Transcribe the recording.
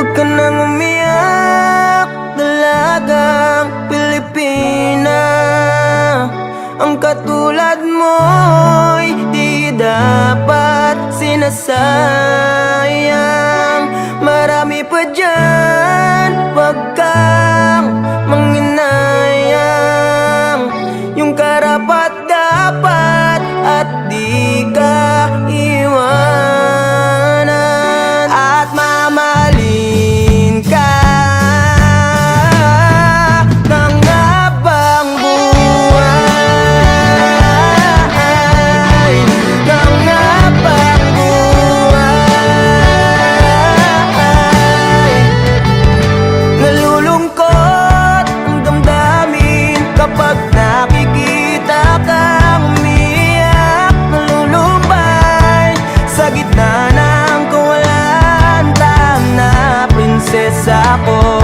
Huwag ka nang umiyak, dalagang Pilipina. Ang katulad mo'y di dapat sinasayang. Marami pa dyan, huwag kang manghinayang. Yung karapat-dapat at di ka iwanan. At mamahalin ka ng habang buhay, ng habang buhay. Nalulungkot ang damdamin kapag nakikita kang umiyak. Nalulumbay sa gitna ng kawalan, tang na prinsesa ko.